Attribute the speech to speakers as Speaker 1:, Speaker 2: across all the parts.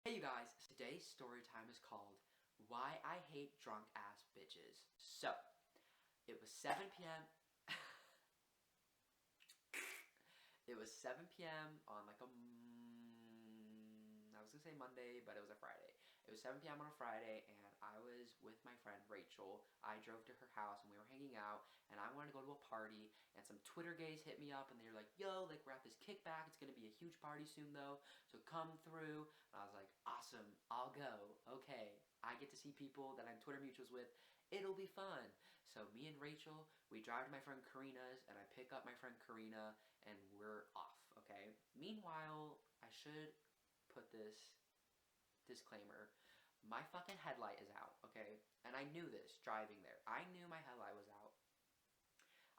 Speaker 1: Hey you guys, today's story time is called Why I Hate Drunk Ass Bitches. So, it was 7 p.m. It was 7 p.m. on like I was gonna say Monday, but it was a Friday. It was 7 p.m. on a Friday, and I was with my friend Rachel. I drove to her house, and we were hanging out, and I wanted to go to a party, and some Twitter gays hit me up, and they were like, yo, like, we're at this kickback. It's gonna be a huge party soon, though, so come through. And I was like, awesome, I'll go. Okay, I get to see people that I'm Twitter mutuals with. It'll be fun. So me and Rachel, we drive to my friend Karina's, and I pick up my friend Karina, and we're off, okay? Meanwhile, I should put this disclaimer. My fucking headlight is out, okay? And I knew this driving there. I knew my headlight was out.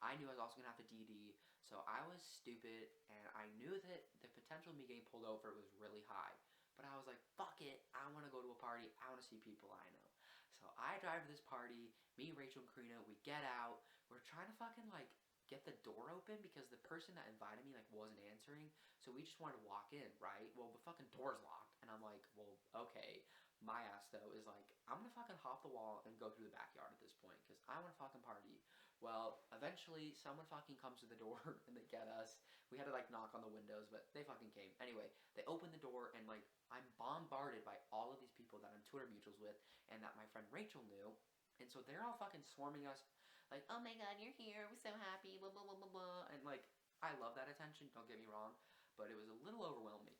Speaker 1: I knew I was also gonna have to DD, so I was stupid, and I knew that the potential of me getting pulled over was really high. But I was like, fuck it, I wanna go to a party, I wanna see people I know. So I drive to this party, me, Rachel, and Karina, we get out, we're trying to fucking like get the door open because the person that invited me like wasn't answering, so we just wanted to walk in, right? Well, the fucking door's locked, and I'm like, well, okay. My ass though is like, I'm gonna fucking hop the wall and go through the backyard at this point because I want to fucking party. Well, eventually someone fucking comes to the door and they get us. We had to like knock on the windows, but they fucking came. Anyway, they open the door and like I'm bombarded by all of these people that I'm Twitter mutuals with and that my friend Rachel knew. And so they're all fucking swarming us like, oh my god, you're here, we're so happy, blah blah blah blah blah. And like, I love that attention, don't get me wrong, but it was a little overwhelming.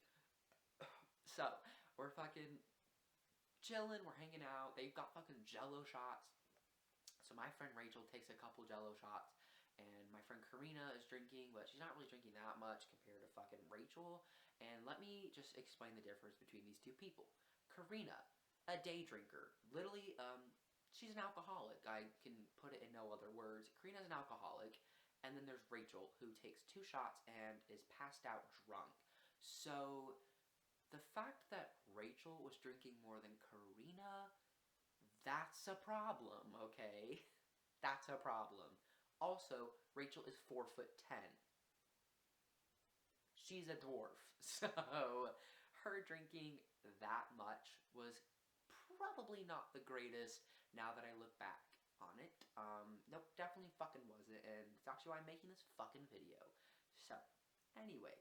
Speaker 1: So, we're fucking chilling, we're hanging out. They've got fucking jello shots. So my friend Rachel takes a couple jello shots, and my friend Karina is drinking, but she's not really drinking that much compared to fucking Rachel. And let me just explain the difference between these two people. Karina, a day drinker. Literally, she's an alcoholic. I can put it in no other words. Karina's an alcoholic. And then there's Rachel, who takes 2 shots and is passed out drunk. So the fact that Rachel was drinking more than Karina, that's a problem, okay? That's a problem. Also, Rachel is 4'10". She's a dwarf. So, her drinking that much was probably not the greatest now that I look back on it. Nope, definitely fucking wasn't, and it's actually why I'm making this fucking video. So, anyway,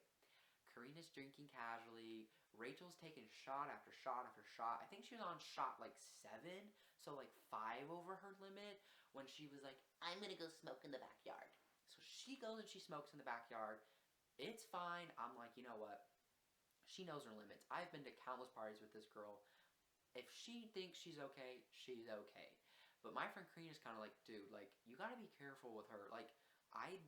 Speaker 1: Karina's drinking casually. Rachel's taking shot after shot after shot. I think she was on shot like 7, so like 5 over her limit when she was like, I'm gonna go smoke in the backyard. So she goes and she smokes in the backyard. It's fine. I'm like, you know what? She knows her limits. I've been to countless parties with this girl. If she thinks she's okay, she's okay. But my friend Karina's kind of like, dude, like, you gotta be careful with her. Like, I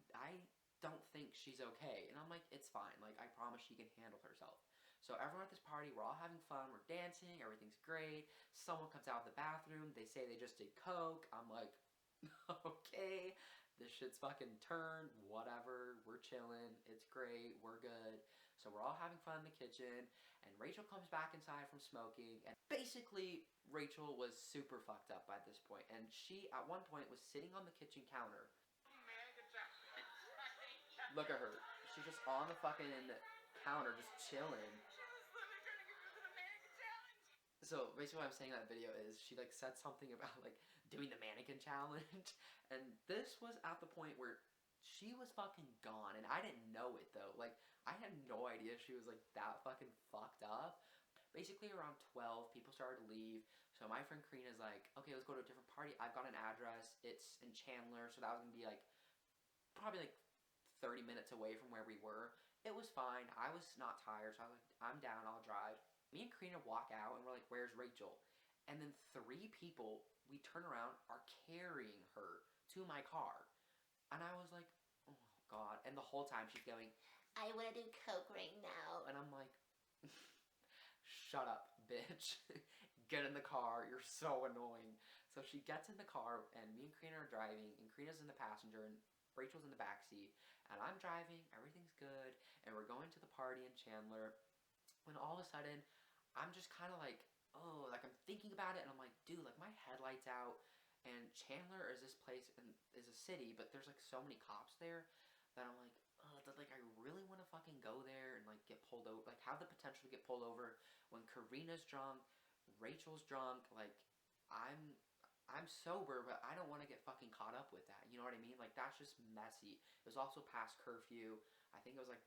Speaker 1: don't think she's okay. And I'm like, it's fine. Like, I promise she can handle herself. So everyone at this party, we're all having fun. We're dancing. Everything's great. Someone comes out of the bathroom. They say they just did coke. I'm like, okay, this shit's fucking turned. Whatever. We're chilling. It's great. We're good. So we're all having fun in the kitchen. And Rachel comes back inside from smoking. And basically, Rachel was super fucked up by this point. And she, at one point, was sitting on the kitchen counter. Look at her. She's just on the fucking counter, just chilling. So basically what I'm saying in that video is she like said something about like doing the mannequin challenge. And this was at the point where she was fucking gone. And I didn't know it though. Like I had no idea she was like that fucking fucked up. Basically around 12, people started to leave. So my friend Karina's like, okay, let's go to a different party. I've got an address. It's in Chandler. So that was gonna be like probably like 30 minutes away from where we were. It was fine. I was not tired, so I was like, I'm down, I'll drive. Me and Karina walk out, and we're like, where's Rachel? And then 3 people, we turn around, are carrying her to my car. And I was like, oh god. And the whole time she's going, I want to do coke right now. And I'm like, shut up, bitch. Get in the car, you're so annoying. So she gets in the car, and me and Karina are driving, and Karina's in the passenger, and Rachel's in the backseat, and I'm driving, everything's good, and we're going to the party in Chandler, when all of a sudden, I'm just kind of like, oh, like I'm thinking about it, and I'm like, dude, like my headlight's out, and Chandler is this place, and is a city, but there's like so many cops there, that I'm like, oh, but like I really want to fucking go there and like get pulled over, like have the potential to get pulled over when Karina's drunk, Rachel's drunk, like I'm I'm sober, but I don't want to get fucking caught up with that. You know what I mean? Like that's just messy. It was also past curfew. I think it was like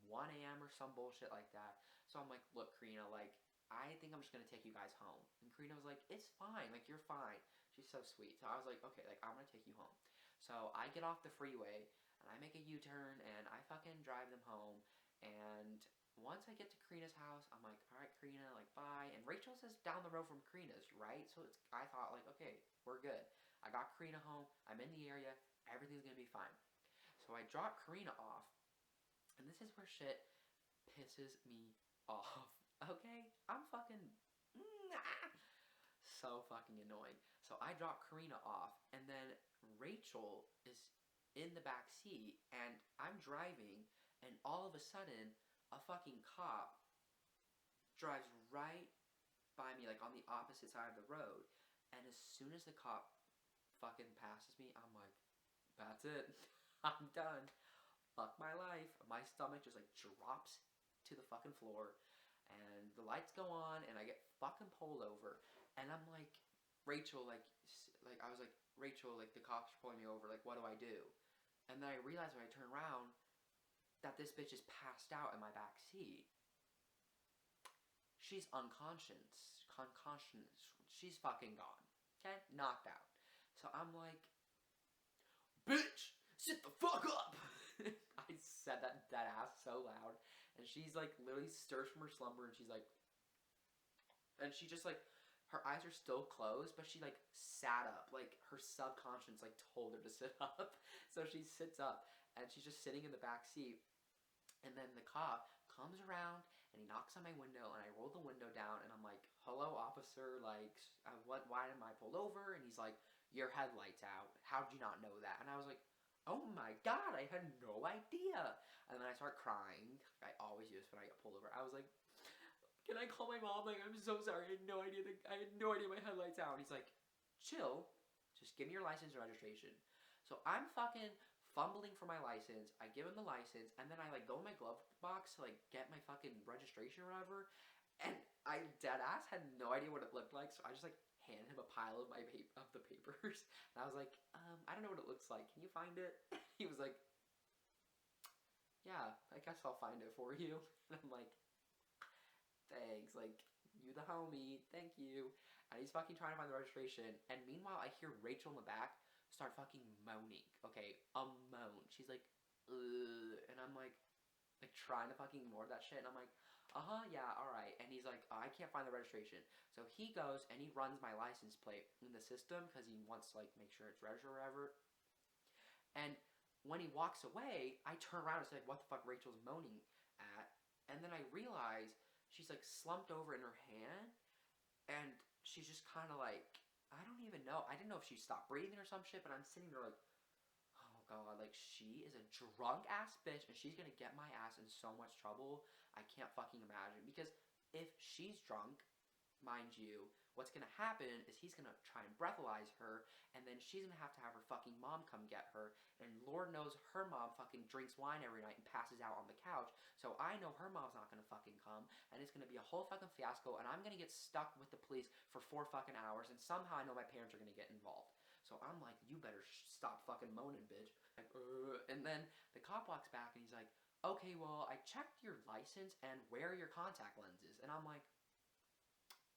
Speaker 1: 1 a.m. or some bullshit like that. So I'm like, look, Karina, like I think I'm just gonna take you guys home. And Karina was like, it's fine, like you're fine. She's so sweet. So I was like, okay, like I'm gonna take you home. So I get off the freeway and I make a U-turn and I fucking drive them home. And once I get to Karina's house, I'm like, all right, Karina, like bye. And Rachel's is down the road from Karina's, right? So I thought like, okay, we're good. I got Karina home. I'm in the area. Everything's gonna be fine. So I drop Karina off, and this is where shit pisses me off. Okay, I'm fucking so fucking annoying. So I drop Karina off, and then Rachel is in the back seat, and I'm driving, and all of a sudden, a fucking cop drives right by me, like on the opposite side of the road. And as soon as the cop fucking passes me, I'm like, that's it. I'm done. Fuck my life. My stomach just like drops to the fucking floor. And the lights go on, and I get fucking pulled over. And I'm like, Rachel, like I was like, Rachel, like the cops are pulling me over. Like, what do I do? And then I realized when I turn around that this bitch is passed out in my back seat. She's unconscious. She's fucking gone. Okay? Knocked out. So I'm like, bitch, sit the fuck up. I said that ass so loud. And she's like literally stirs from her slumber and she's like, and she just like, her eyes are still closed, but she like sat up. Like her subconscious like told her to sit up. So she sits up and she's just sitting in the back seat. And then the cop comes around and he knocks on my window and I roll the window down and I'm like, hello officer, like why am I pulled over? And he's like, your headlight's out. How did you not know that? And I was like, oh my god, I had no idea. And then I start crying. I always do this when I get pulled over. I was like, can I call my mom? Like, I'm so sorry. I had no idea my headlight's out. And he's like, chill. Just give me your license and registration. So I'm fucking fumbling for my license. I give him the license, and then I like go in my glove box to like get my fucking registration or whatever. And I dead ass had no idea what it looked like, so I just like handed him a pile of the papers. And I was like, I don't know what it looks like. Can you find it? He was like, yeah, I guess I'll find it for you. And I'm like, thanks, like you the homie, thank you. And he's fucking trying to find the registration. And meanwhile, I hear Rachel in the back start fucking moaning. Okay, a moan. She's like, ugh. And I'm like trying to fucking ignore that shit. And I'm like, yeah, alright. And he's like, I can't find the registration. So he goes and he runs my license plate in the system because he wants to like make sure it's registered or whatever. And when he walks away, I turn around and say, what the fuck Rachel's moaning at? And then I realize she's like slumped over in her hand and she's just kind of like, I don't even know. I didn't know if she stopped breathing or some shit, but I'm sitting there like, oh god, like she is a drunk ass bitch and she's gonna get my ass in so much trouble. I can't fucking imagine. Because if she's drunk, mind you, what's gonna happen is he's gonna try and breathalyze her, and then she's gonna have to have her fucking mom come get her, and Lord knows her mom fucking drinks wine every night and passes out on the couch, so I know her mom's not gonna fucking come, and it's gonna be a whole fucking fiasco, and I'm gonna get stuck with the police for 4 fucking hours, and somehow I know my parents are gonna get involved. So I'm like, you better stop fucking moaning, bitch. Like, and then the cop walks back and he's like, okay, well, I checked your license and where are your contact lenses? And I'm like,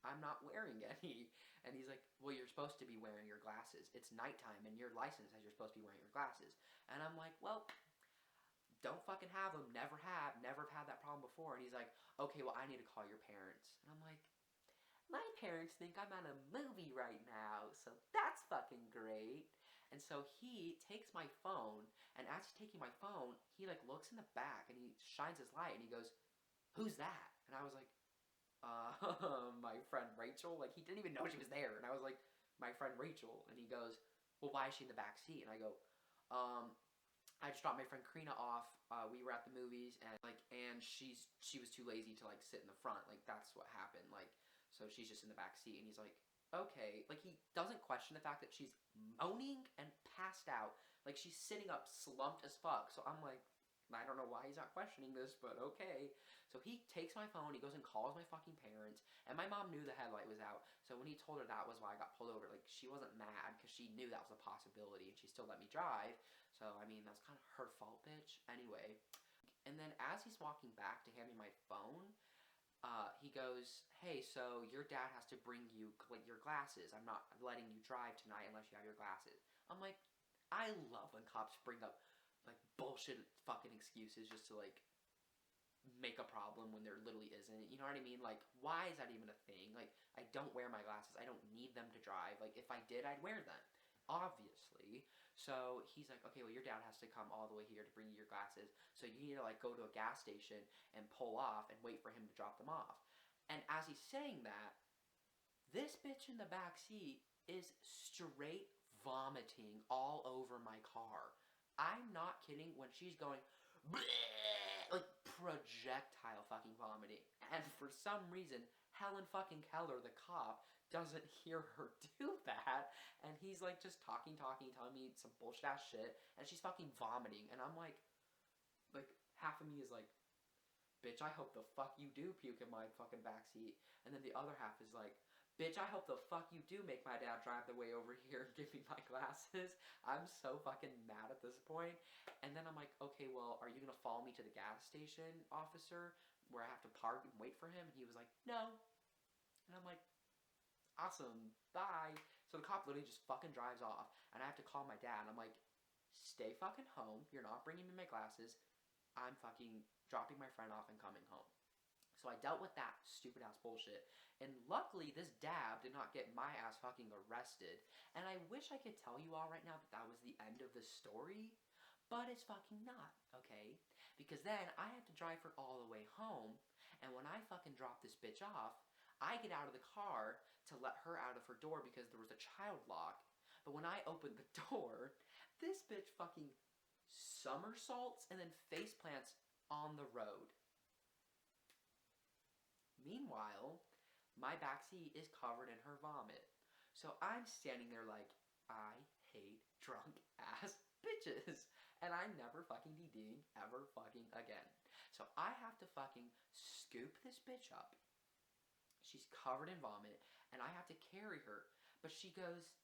Speaker 1: I'm not wearing any. And he's like, well, you're supposed to be wearing your glasses. It's nighttime and your license says you're supposed to be wearing your glasses. And I'm like, well, don't fucking have them. Never have had that problem before. And he's like, okay, well, I need to call your parents. And I'm like, my parents think I'm at a movie right now, so that's fucking great. And so he takes my phone, and as he's taking my phone, he like looks in the back and he shines his light and he goes, who's that? And I was like, my friend Rachel. Like, he didn't even know she was there. And I was like, my friend Rachel. And he goes, well, why is she in the back seat? And I go, I just dropped my friend Karina off. We were at the movies, and she was too lazy to like sit in the front. Like, that's what happened. Like, so she's just in the back seat. And he's like, okay. Like, he doesn't question the fact that she's moaning and passed out. Like, she's sitting up slumped as fuck. So I'm like, I don't know why he's not questioning this, but okay. So he takes my phone, he goes and calls my fucking parents, and my mom knew the headlight was out. So when he told her that was why I got pulled over, like, she wasn't mad because she knew that was a possibility and she still let me drive. So, I mean, that's kind of her fault, bitch. Anyway, and then as he's walking back to hand me my phone, he goes, hey, so your dad has to bring you your glasses. I'm not letting you drive tonight unless you have your glasses. I'm like, I love when cops bring up, like, bullshit fucking excuses just to, like, make a problem when there literally isn't. You know what I mean? Like, why is that even a thing? Like, I don't wear my glasses. I don't need them to drive. Like, if I did, I'd wear them. Obviously. So he's like, okay, well, your dad has to come all the way here to bring you your glasses. So you need to, like, go to a gas station and pull off and wait for him to drop them off. And as he's saying that, this bitch in the back seat is straight vomiting all over my car. I'm not kidding when she's going, bleh, like projectile fucking vomiting. And for some reason, Helen fucking Keller, the cop, doesn't hear her do that. And he's like just talking, telling me some bullshit ass shit. And she's fucking vomiting. And I'm like half of me is like, bitch, I hope the fuck you do puke in my fucking backseat. And then the other half is like, bitch, I hope the fuck you do make my dad drive the way over here and give me my glasses. I'm so fucking mad at this point. And then I'm like, okay, well, are you gonna follow me to the gas station, officer, where I have to park and wait for him? And he was like, no. And I'm like, awesome, bye. So the cop literally just fucking drives off, and I have to call my dad. I'm like, stay fucking home. You're not bringing me my glasses. I'm fucking dropping my friend off and coming home. So I dealt with that stupid ass bullshit. And luckily, this dab did not get my ass fucking arrested. And I wish I could tell you all right now that that was the end of the story, but it's fucking not, okay? Because then I have to drive her all the way home, and when I fucking drop this bitch off, I get out of the car to let her out of her door because there was a child lock. But when I opened the door, this bitch fucking somersaults and then face plants on the road. Meanwhile, my backseat is covered in her vomit. So I'm standing there like, I hate drunk ass bitches. And I'm never fucking DDing ever fucking again. So I have to fucking scoop this bitch up. She's covered in vomit, and I have to carry her. But she goes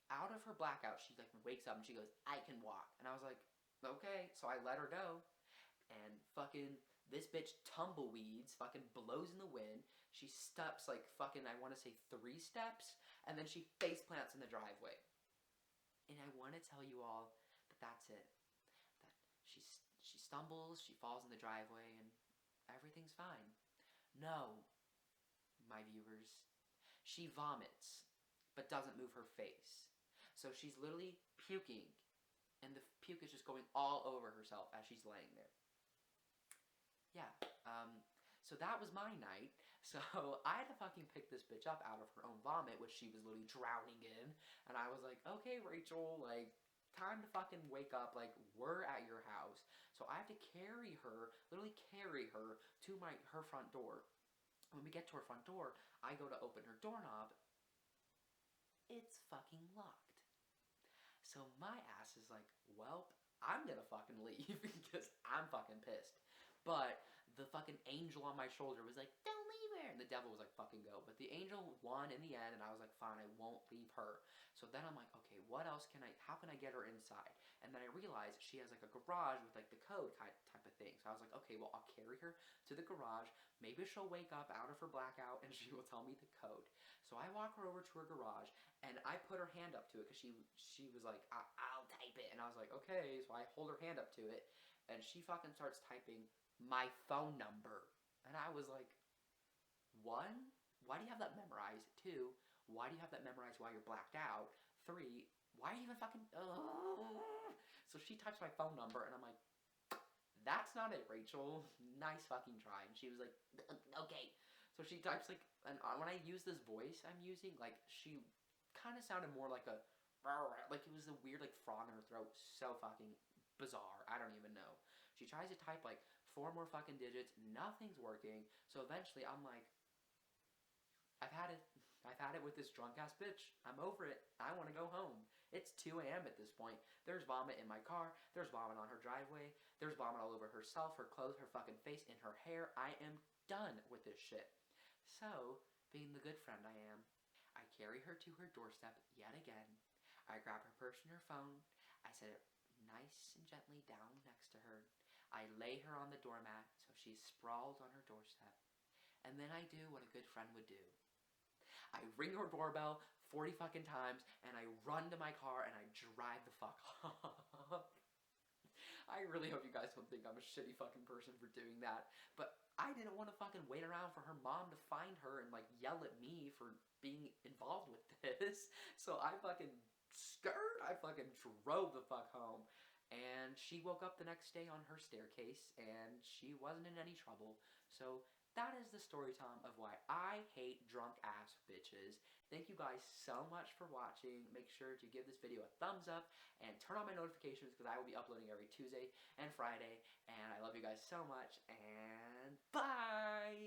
Speaker 1: out of her blackout. She like wakes up and she goes, I can walk. And I was like, okay. So I let her go. And fucking this bitch tumbleweeds, fucking blows in the wind. She steps like fucking, I want to say 3 steps, and then she face plants in the driveway. And I want to tell you all that that's it. That she stumbles, she falls in the driveway, and everything's fine. No, my viewers, she vomits, but doesn't move her face. So she's literally puking, and the puke is just going all over herself as she's laying there. Yeah, so that was my night. So I had to fucking pick this bitch up out of her own vomit, which she was literally drowning in. And I was like, okay, Rachel, like, time to fucking wake up. Like, we're at your house. So I have to literally carry her to her front door. When we get to her front door, I go to open her doorknob. It's fucking locked. So my ass is like, well, I'm gonna fucking leave because I'm fucking pissed. But the fucking angel on my shoulder was like, don't leave her. And the devil was like, fucking go. But the angel won in the end, and I was like, fine, I won't leave her. So then I'm like, okay, what else how can I get her inside? And then I realized she has like a garage with like the code type of thing. So I was like, okay, well, I'll carry her to the garage. Maybe she'll wake up out of her blackout and she will tell me the code. So I walk her over to her garage, and I put her hand up to it because she was like, I'll type it. And I was like, okay. So I hold her hand up to it, and she fucking starts typing my phone number. And I was like, 1, why do you have that memorized? 2, why do you have that memorized while you're blacked out? 3, why are you even fucking, So she types my phone number, and I'm like, that's not it, Rachel. Nice fucking try. And she was like, okay. So she types like, and when I use this voice I'm using, like, she kind of sounded more like a, like it was a weird like frog in her throat. So fucking bizarre. I don't even know. She tries to type like 4 more fucking digits. Nothing's working. So eventually I'm like, I've had had it with this drunk ass bitch. I'm over it. I want to go home. It's 2 a.m. at this point. There's vomit in my car. There's vomit on her driveway. There's vomit all over herself, her clothes, her fucking face, in her hair. I am done with this shit. So, being the good friend I am, I carry her to her doorstep yet again. I grab her purse and her phone. I set it nice and gently down next to her. I lay her on the doormat so she's sprawled on her doorstep. And then I do what a good friend would do. I ring her doorbell 40 fucking times, and I run to my car, and I drive the fuck off. I really hope you guys don't think I'm a shitty fucking person for doing that, but I didn't want to fucking wait around for her mom to find her and, like, yell at me for being involved with this. So I fucking I fucking drove the fuck home. And she woke up the next day on her staircase, and she wasn't in any trouble. So that is the story time of why I hate drunk ass bitches. Thank you guys so much for watching. Make sure to give this video a thumbs up and turn on my notifications because I will be uploading every Tuesday and Friday. And I love you guys so much, and bye!